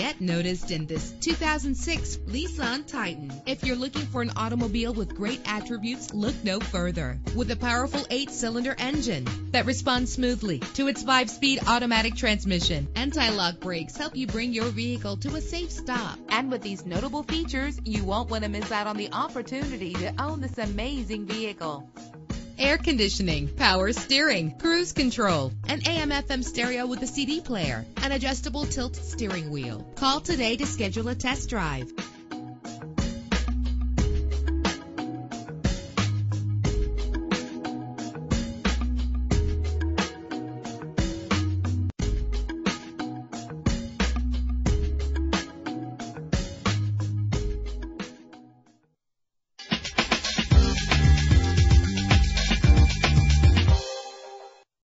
get noticed in this 2006 Nissan Titan. If you're looking for an automobile with great attributes, look no further. With a powerful 8-cylinder engine that responds smoothly to its 5-speed automatic transmission, anti-lock brakes help you bring your vehicle to a safe stop. And with these notable features, you won't want to miss out on the opportunity to own this amazing vehicle. Air conditioning, power steering, cruise control, an AM/FM stereo with a CD player, an adjustable tilt steering wheel. Call today to schedule a test drive.